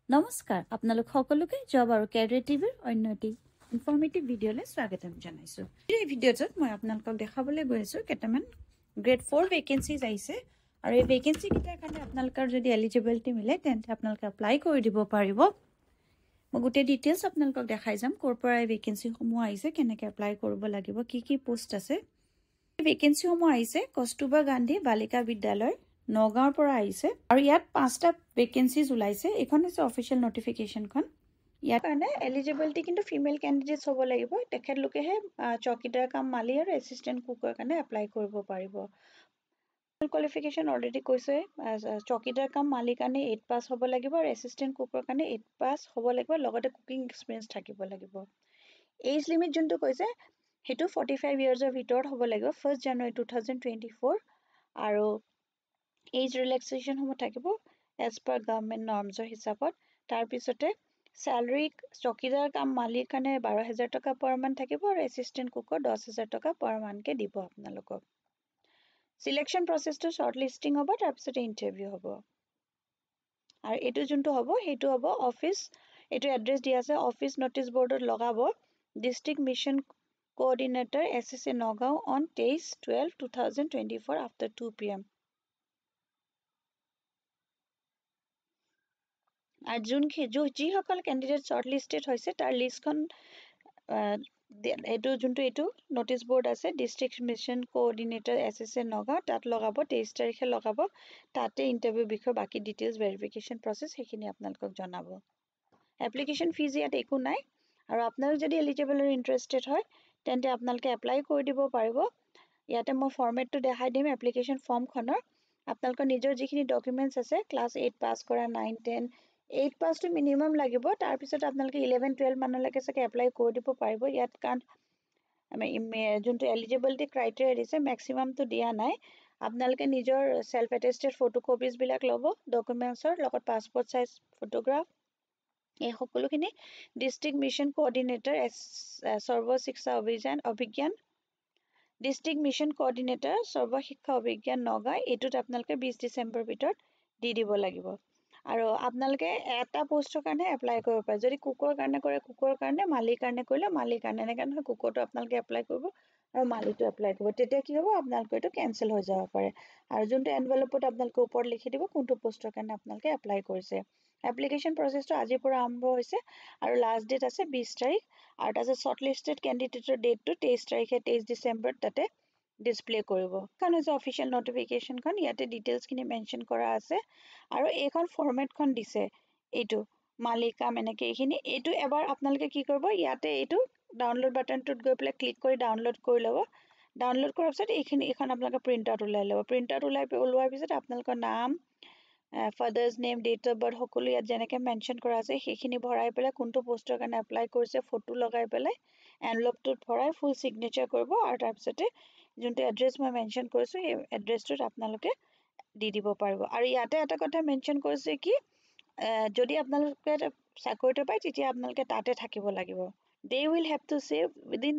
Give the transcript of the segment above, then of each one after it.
নমস্কাৰ আপোনালোক সকলোকে জব আৰু কেৰিয়াৰ টিভিৰ অন্য এটি ইনফৰ্মেটিভ ভিডিঅ'লৈ স্বাগতম জনাইছো। এই ভিডিঅ'টোত মই আপোনালোকক দেখাবলৈ গৈ আছো কেইটামান গ্ৰেড 4 ভেকেন্সিজ আহিছে আৰু এই ভেকেন্সি কেইটাৰ কাৰণে আপোনালোকৰ যদি এলিজিবিলিটি মিলে তেন্তে আপোনালোকে এপ্লাই কৰি দিব পাৰিব। মই গোটেই ডিটেইলছ আপোনালোকক দেখাই যাম ক'ৰ পৰা এই ভেকেন্সিসমূহ আহিছে, কেনেকৈ এপ্লাই কৰিব লাগিব, কি পোষ্ট আছে। এই ভেকেন্সিসমূহ আহিছে কস্তুৰবা গান্ধী বালিকা বিদ্যালয় নগাঁৱৰ পৰা আহিছে আৰু ইয়াত 5টা ভেকেন্সিজ ওলাইছে। এইখন হৈছে অফিচিয়েল নটিফিকেশনখন। ইয়াৰ কাৰণে এলিজিবিলিটি কিন্তু ফিমেল কেণ্ডিডেটছ হ'ব লাগিব। তেখেতলোকেহে চকীদাৰ কাম মালি আৰু এছিষ্টেণ্ট কুকৰ কাৰণে এপ্লাই কৰিব পাৰিব। কোৱালিফিকেশ্যন অলৰেডি কৈছে, চকীদাৰ কাম মালিৰ কাৰণে 8 পাছ হ'ব লাগিব আৰু এছিষ্টেণ্ট কুকৰ কাৰণে 8 পাছ হ'ব লাগিব, লগতে কুকিং এক্সপিৰিয়েঞ্চ থাকিব লাগিব। এজ লিমিট যোনটো কৈছে সেইটো 45 ইয়াৰ্ছৰ ভিতৰত হ'ব লাগিব 1 জানুৱাৰী 2024 আৰু এজ ৰিলেক্সেশ্যনসমূহ থাকিব এজ পাৰ গভৰ্ণমেণ্ট নৰ্মছৰ হিচাপত। তাৰপিছতে চেলাৰী চকীদাৰ কাম মালিৰ কাৰণে 12,000 টকা পাৰ মান্থ থাকিব আৰু এছিষ্টেণ্ট কুকৰ 10,000 টকা পাৰ মান্থকে দিব আপোনালোকক। সিলেকশ্যন প্ৰচেছটো শ্বৰ্ট লিষ্টিং হ'ব, তাৰপিছতে ইণ্টাৰভিউ হ'ব। আৰু এইটো যোনটো হ'ব সেইটো হ'ব অফিচ, এইটো এড্ৰেছ দিয়া আছে অফিচ নটিচ বৰ্ডত লগাব district mission coordinator SSA Nagaon on 23/12/2024 after 2 PM। আৰু যিসকল কেণ্ডিডেট শ্বৰ্ট লিষ্টেড হৈছে তাৰ লিষ্টখন এইটো নটিচ বৰ্ড আছে district mission coordinator SSA Nagaon, তাত লগাব 23 তাৰিখে লগাব। তাতে ইণ্টাৰভিউ বিষয়ে বাকী ডিটেইলছ ভেৰিফিকেশ্যন প্ৰচেছ সেইখিনি আপোনালোকক জনাব। এপ্লিকেশ্যন ফিজ ইয়াত একো নাই আৰু আপোনালোক যদি এলিজিবল আৰু ইণ্টাৰেষ্টেড হয় তেন্তে আপোনালোকে এপ্লাই কৰি দিব পাৰিব। ইয়াতে মই ফৰ্মেটটো দেখাই দিম এপ্লিকেশ্যন ফৰ্মখনৰ। আপোনালোকৰ নিজৰ যিখিনি ডকুমেণ্টছ আছে ক্লাছ 8 পাছ কৰা 9, 10 8 পাছটো মিনিমাম লাগিব, তাৰপিছত আপোনালোকে 11-12 মানলৈকে চাগে এপ্লাই কৰি দিব পাৰিব। ইয়াত কাৰণ যোনটো এলিজিবিলিটি ক্ৰাইটেৰিয়া দিছে মেক্সিমামটো দিয়া নাই। আপোনালোকে নিজৰ চেল্ফ এটেষ্টেড ফটোকপিজবিলাক ল'ব ডকুমেণ্টছৰ লগত, পাছপৰ্ট চাইজ ফটোগ্ৰাফ, এই সকলোখিনি ডিষ্ট্ৰিক্ট মিছন কোঅৰ্ডিনেটৰ সৰ্ব শিক্ষা অভিজ্ঞান ডিষ্ট্ৰিক্ট মিছন কোঅৰ্ডিনেটৰ সৰ্বশিক্ষা অভিজ্ঞান নগাঁও, এইটোত আপোনালোকে 20 ডিচেম্বৰ ভিতৰত দি দিব লাগিব। আৰু আপোনালোকে এটা পোষ্টৰ কাৰণে এপ্লাই কৰিব পাৰে। যদি কুকৰ কাৰণে কৰে কুকৰ কাৰণে, মালিৰ কাৰণে কৰিলে মালিৰ কাৰণে, এনেকৈ নহয় কুকৰটো আপোনালোকে এপ্লাই কৰিব আৰু মালিটো এপ্লাই কৰিব। তেতিয়া কি হ'ব আপোনালোকৰ এইটো কেঞ্চেল হৈ যাব পাৰে। আৰু যোনটো এনভেলপত আপোনালোকে ওপৰত লিখি দিব কোনটো পোষ্টৰ কাৰণে আপোনালোকে এপ্লাই কৰিছে। এপ্লিকেশ্যন প্ৰচেছটো আজিৰ পৰা আৰম্ভ হৈছে আৰু লাষ্ট ডেট আছে 20 তাৰিখ আৰু তাৰপিছত শ্বৰ্ট লিষ্টেড কেণ্ডিডেটৰ ডেটটো 23 তাৰিখে 23 ডিচেম্বৰত তাতে ডিছপ্লে কৰিব। এইখন হৈছে অফিচিয়েল নটিফিকেশ্যনখন, ইয়াতে ডিটেইলছখিনি মেনশ্যন কৰা আছে আৰু এইখন ফৰ্মেটখন দিছে এইটো মালিক কাম এনেকৈ এইখিনি। এইটো এবাৰ আপোনালোকে কি কৰিব, ইয়াতে এইটো ডাউনলোড বাটনটোত গৈ পেলাই ক্লিক কৰি ডাউনলোড কৰি ল'ব। ডাউনলোড কৰাৰ পিছত এইখন আপোনালোকে প্ৰিণ্ট আউট ওলাই ল'ব। প্ৰিণ্ট আউট ওলোৱাৰ পিছত আপোনালোকৰ নাম, father's name, date of birth সকলো ইয়াত যেনেকৈ মেনশ্যন কৰা আছে সেইখিনি ভৰাই পেলাই কোনটো পোষ্টৰ কাৰণে এপ্লাই কৰিছে ফটো লগাই পেলাই এনভেলপটোত ভৰাই ফুল ছিগনেচাৰ কৰিব আৰু তাৰপিছতে যোনটো এড্ৰেছ মই মেনশ্যন কৰিছোঁ সেই এড্ৰেছটোত আপোনালোকে দি দিব পাৰিব। আৰু ইয়াতে এটা কথা মেনশ্যন কৰিছে কি যদি আপোনালোকে চাকৰিটো পায় তেতিয়া আপোনালোকে তাতে থাকিব লাগিব। They will have to stay within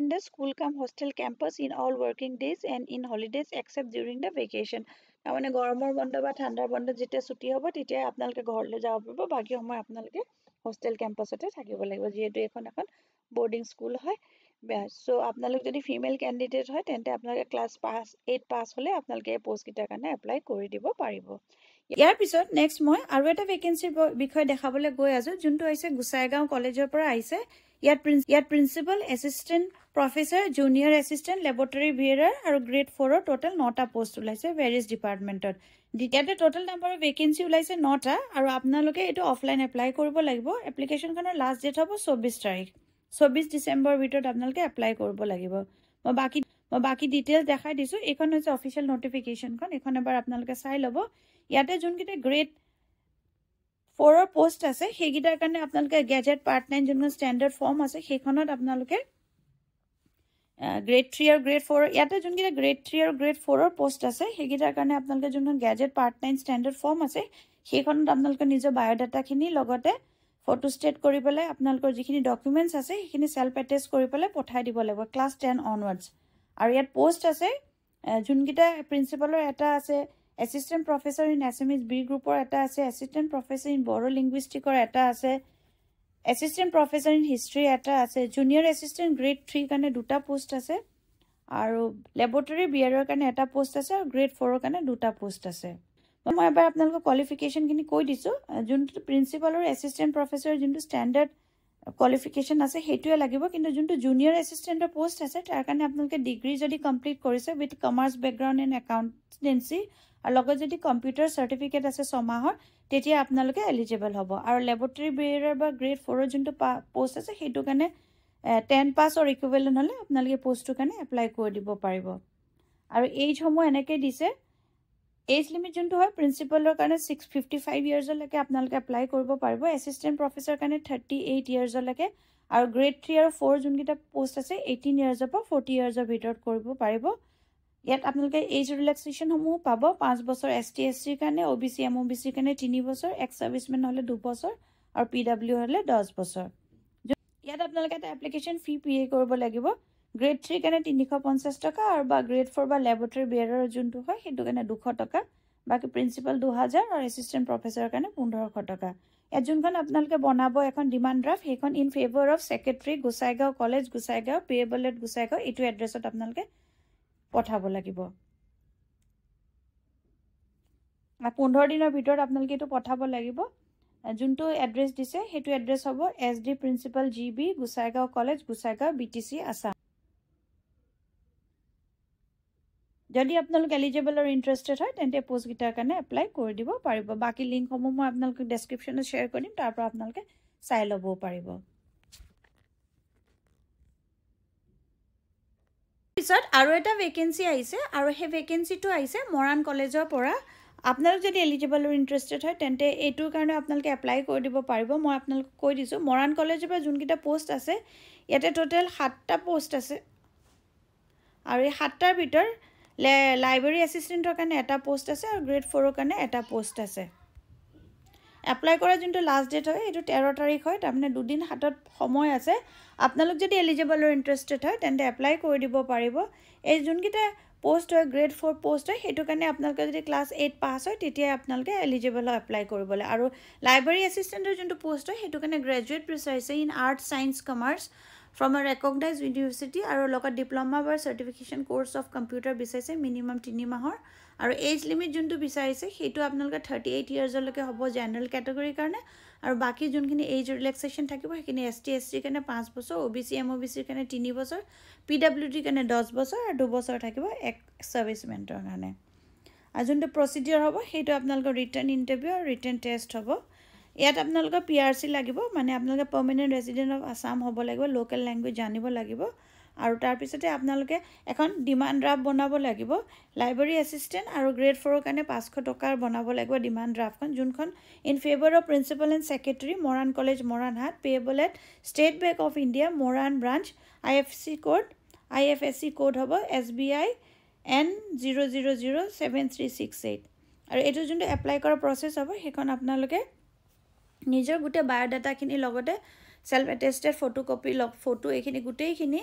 the school come hostel campus in all working days and in holidays except during the vacation। তাৰমানে গৰমৰ বন্ধ বা ঠাণ্ডাৰ বন্ধ যেতিয়া ছুটি হ'ব তেতিয়া আপোনালোকে ঘৰলৈ যাব পাৰিব, বাকী সময় আপোনালোকে হোষ্টেল কেম্পাছতে থাকিব লাগিব, যিহেতু এখন বৰ্ডিং স্কুল হয়। চ' আপোনালোক যদি ফিমেল কেণ্ডিডেট হয় তেন্তে আপোনালোকে ক্লাছ 8 পাছ হ'লে আপোনালোকে এই পোষ্টকেইটাৰ কাৰণে এপ্লাই কৰি দিব পাৰিব। ইয়াৰ পিছত নেক্সট মই আৰু এটা ভেকেন্সিৰ বিষয়ে দেখাবলৈ গৈ আছো, যোনটো হৈছে গোসাইগাঁও কলেজৰ পৰা আহিছে। ইয়াত principal, assistant professor, junior assistant, laboratory bearer আৰু গ্ৰেড 4ৰ টোটেল 9টা পোষ্ট ওলাইছে ভেৰিয়াছ ডিপাৰ্টমেণ্টত। ইয়াতে টোটেল নাম্বাৰ ভেকেন্সি ওলাইছে 9টা আৰু আপোনালোকে এইটো অফলাইন এপ্লাই কৰিব লাগিব। এপ্লিকেশ্যনখনৰ লাষ্ট ডেট হ'ব 24 তাৰিখ, 24 ডিচেম্বৰৰ ভিতৰত আপোনালোকে এপ্লাই কৰিব লাগিব। মই বাকী ডিটেইলছ দেখাই দিছোঁ। এইখন হৈছে অফিচিয়েল নটিফিকেশ্যনখন, এইখন এবাৰ আপোনালোকে চাই ল'ব। ইয়াতে যোনকেইটা গ্ৰেড 4ৰ পোষ্ট আছে সেইকেইটাৰ কাৰণে আপোনালোকে গেজেট পাৰ্ট 9 যোনখন ষ্টেণ্ডাৰ্ড ফৰ্ম আছে সেইখনত আপোনালোকে গ্ৰেড 3 আৰু গ্ৰেড 4 ইয়াতে যোনকেইটা গ্ৰেড 3 আৰু গ্ৰেড 4ৰ পোষ্ট আছে সেইকেইটাৰ কাৰণে আপোনালোকে যোনখন গেজেট পাৰ্ট 9 ষ্টেণ্ডাৰ্ড ফৰ্ম আছে সেইখনত আপোনালোকে নিজৰ বায়'ডাটাখিনি লগতে ফটো ষ্টেট কৰি পেলাই আপোনালোকৰ যিখিনি ডকুমেণ্টছ আছে সেইখিনি চেল্ফ এটেষ্ট কৰি পেলাই পঠাই দিব লাগিব ক্লাছ 10 অনৱাৰ্ডছ। আৰু ইয়াত পোষ্ট আছে যোনকেইটা প্ৰিন্সিপালৰ এটা আছে assistant professor in Assamese B গ্ৰুপৰ এটা আছে, এছিষ্টেণ্ট প্ৰফেচৰ ইন বড়ো লিংগুইষ্টিকৰ এটা আছে, এছিষ্টেণ্ট প্ৰফেচৰ ইন হিষ্ট্ৰী এটা আছে, জুনিয়ৰ এছিষ্টেণ্ট গ্ৰেড 3 কাৰণে 2টা পোষ্ট আছে, আৰু লেবৰেটৰী বিয়াৰৰ কাৰণে এটা পোষ্ট আছে, আৰু গ্ৰেড 4ৰ কাৰণে 2টা পোষ্ট আছে। মই এবাৰ আপোনালোকক কোৱালিফিকেশ্যনখিনি কৈ দিছোঁ। যোনটো প্ৰিন্সিপাল আৰু এছিষ্টেণ্ট প্ৰফেচৰ যোনটো ষ্টেণ্ডাৰ্ড কোৱালিফিকেশ্যন আছে সেইটোৱে লাগিব, কিন্তু যোনটো জুনিয়ৰ এছিষ্টেণ্টৰ পোষ্ট আছে তাৰ কাৰণে আপোনালোকে ডিগ্ৰী যদি কমপ্লিট কৰিছে with commerce background in accountancy আৰু লগত যদি কম্পিউটাৰ চাৰ্টিফিকেট আছে 6 মাহৰ, তেতিয়া আপোনালোকে এলিজিবল হ'ব। আৰু লেবৰেটৰী বিয়াৰৰ বা গ্ৰেড 4ৰ যোনটো পোষ্ট আছে সেইটো কাৰণে 10 পাছ অৰ ইকুইভেলেণ্ট হ'লে আপোনালোকে পোষ্টটোৰ কাৰণে এপ্লাই কৰি দিব পাৰিব। আৰু এইজসমূহ এনেকৈ দিছে, এজ লিমিট যোনটো হয় প্ৰিন্সিপালৰ কাৰণে 55 ইয়াৰ্ছলৈকে আপোনালোকে এপ্লাই কৰিব পাৰিব, এছিষ্টেণ্ট প্ৰফেচৰ কাৰণে 38 ইয়াৰ্ছলৈকে, আৰু গ্ৰেড 3 আৰু 4 যোনকেইটা পোষ্ট আছে 18 ইয়াৰ্ছৰ পৰা 40 ইয়াৰ্ছৰ ভিতৰত কৰিব পাৰিব। ইয়াত আপোনালোকে এজ ৰিলেক্সেশ্যনসমূহ পাব। 5 বছৰ ST SCৰ কাৰণে, OBC MOBCৰ কাৰণে 3 বছৰ, এক্স ছাৰ্ভিচমেন হ'লে 2 বছৰ, আৰু PW হ'লে 10 বছৰ। ইয়াত আপোনালোকে এটা এপ্লিকেশ্যন ফি পে কৰিব লাগিব। গ্ৰেড 3 কাৰণে 350 টকা, আৰু বা গ্ৰেড 4 বা লেবৰেটৰী বিয়াৰৰ যোনটো হয় সেইটো কাৰণে 200 টকা, বাকী প্ৰিন্সিপাল 2000 আৰু এছিষ্টেণ্ট প্ৰফেচৰৰ কাৰণে 1500 টকা। ইয়াত যোনখন আপোনালোকে বনাব এখন ডিমাণ্ড ড্ৰাফ্ট, সেইখন in favour of secretary Gossaigaon college Gossaigaon, payable at Gossaigaon, এইটো এড্ৰেছত আপোনালোকে পঠাব লাগিব। 15 দিনৰ ভিতৰত আপোনালোকে এইটো পঠাব লাগিব। যোনটো এড্ৰেছ দিছে সেইটো এড্ৰেছ হ'ব SD principal GB Gossaigaon college Gossaigaon BTC Assam. যদি আপোনালোক এলিজিবল আৰু ইণ্টাৰেষ্টেড হয় তেন্তে পোষ্টকেইটাৰ কাৰণে এপ্লাই কৰি দিব পাৰিব। বাকী লিংকসমূহ মই আপোনালোকক ডেছক্ৰিপশ্যনত শ্বেয়াৰ কৰি দিম, তাৰ পৰা আপোনালোকে চাই ল'বও পাৰিব। পিছত আৰু এটা ভেকেঞ্চি আহিছে, আৰু সেই ভেকেঞ্চিটো আহিছে মৰাণ কলেজৰ পৰা। আপোনালোক যদি এলিজিবল আৰু ইণ্টাৰেষ্টেড হয় তেন্তে এইটোৰ কাৰণে আপোনালোকে এপ্লাই কৰি দিব পাৰিব। মই আপোনালোকক কৈ দিছোঁ, মৰাণ কলেজৰ পৰা যোনকেইটা পোষ্ট আছে ইয়াতে টোটেল 7টা পোষ্ট আছে, আৰু এই 7টাৰ ভিতৰত লাইব্ৰেৰী এছিষ্টেণ্টৰ কাৰণে এটা পোষ্ট আছে, আৰু গ্ৰেড 4ৰ কাৰণে এটা পোষ্ট আছে। এপ্লাই কৰা যোনটো লাষ্ট ডেট হয় এইটো 13 তাৰিখ হয়, তাৰমানে 2 দিন হাতত সময় আছে। আপোনালোক যদি এলিজিবল আৰু ইণ্টাৰেষ্টেড হয় তেন্তে এপ্লাই কৰি দিব পাৰিব। এই যোনকেইটা পোষ্ট হয় গ্ৰেড 4 পোষ্ট হয় সেইটো কাৰণে আপোনালোকে যদি ক্লাছ 8 পাছ হয় তেতিয়াই আপোনালোকে এলিজিবল হয় এপ্লাই কৰিবলৈ। আৰু লাইব্ৰেৰী এছিষ্টেণ্টৰ যোনটো পোষ্ট হয় সেইটো কাৰণে গ্ৰেজুৱেট বিচাৰিছে in arts science commerce from আ ৰেকগনাইজ ইউনিভাৰ্চিটি, আৰু লগত ডিপ্ল'মা বা চাৰ্টিফিকেশ্যন কোৰ্চ অফ কম্পিউটাৰ বিচাৰিছে মিনিমাম 3 মাহৰ। আৰু এজ লিমিট যোনটো বিচাৰিছে সেইটো আপোনালোকে 38 ইয়াৰ্ছলৈকে হ'ব জেনেৰেল কেটেগৰীৰ কাৰণে, আৰু বাকী যোনখিনি এজ ৰিলেক্সেশ্যন থাকিব সেইখিনি ST SCৰ কাৰণে 5 বছৰ, OBC MOBCৰ কাৰণে 3 বছৰ, PWDৰ কাৰণে 10 বছৰ, আৰু 2 বছৰ থাকিব এক্স ছাৰ্ভিচমেণ্টৰ কাৰণে। আৰু যোনটো প্ৰচিডিঅ'ৰ হ'ব সেইটো আপোনালোকৰ ৰিটাৰ্ণ ইণ্টাৰভিউ আৰু ৰিটাৰ্ণ টেষ্ট হ'ব। ইয়াত আপোনালোকৰ PRC লাগিব, মানে আপোনালোকে পাৰ্মানেণ্ট ৰেচিডেণ্ট অফ আছাম হ'ব লাগিব, লোকেল লেংগুৱেজ জানিব লাগিব, আৰু তাৰপিছতে আপোনালোকে এখন ডিমাণ্ড ড্ৰাফ্ট বনাব লাগিব। লাইব্ৰেৰী এছিষ্টেণ্ট আৰু গ্ৰেড 4ৰ কাৰণে 500 টকাৰ বনাব লাগিব ডিমাণ্ড ড্ৰাফ্টখন, যোনখন in favour of principal and secretary Moran college Moranhat, payable at State Bank of India Moran branch, IFSC code হ'ব SBI N0007368। আৰু এইটো যোনটো এপ্লাই কৰা প্ৰচেছ হ'ব সেইখন আপোনালোকে নিজৰ গোটেই বায়'ডাটাখিনিৰ লগতে সেলফ এটেষ্টেড ফটোকপি ফটো এইখিনি গোটেইখিনি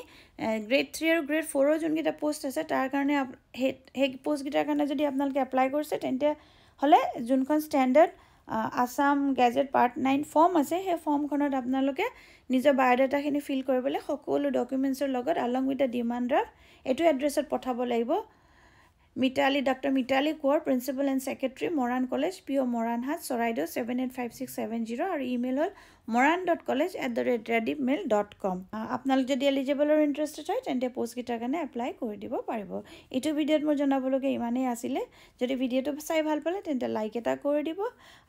গ্ৰেড 3 আৰু গ্ৰেড 4ৰ যোনকেইটা পোষ্ট আছে তাৰ কাৰণে সেই পোষ্টকেইটাৰ কাৰণে যদি আপোনালোকে এপ্লাই কৰিছে তেন্তে হ'লে যোনখন standard Assam gazette part 9 form আছে সেই ফৰ্মখনত আপোনালোকে নিজৰ বায়'ডাটাখিনি ফিল কৰিবলৈ সকলো ডকুমেণ্টছৰ লগত along with the demand draft এইটো এড্ৰেছত পঠাব লাগিব। Doctor Mitali Konwar principal and secretary Moran college PO Moranhat Charaideo 785670, আৰু ইমেইল হ'ল moran.college@redmail.com। আপোনালোক যদি এলিজিবল আৰু ইণ্টাৰেষ্টেড হয় তেন্তে পোষ্টকেইটাৰ কাৰণে এপ্লাই কৰি দিব পাৰিব। এইটো ভিডিঅ'ত মোৰ জনাবলগীয়া ইমানেই আছিলে। যদি ভিডিঅ'টো চাই ভাল পালে তেন্তে লাইক এটা কৰি দিব,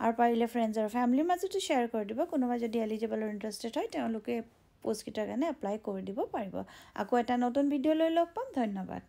আৰু পাৰিলে ফ্ৰেণ্ডছ আৰু ফেমিলিৰ মাজতো শ্বেয়াৰ কৰি দিব। কোনোবা যদি এলিজিবল আৰু ইণ্টাৰেষ্টেড হয় তেওঁলোকে পোষ্টকেইটাৰ কাৰণে এপ্লাই কৰি দিব পাৰিব। আকৌ এটা নতুন ভিডিঅ' লৈ লগ পাম। ধন্যবাদ।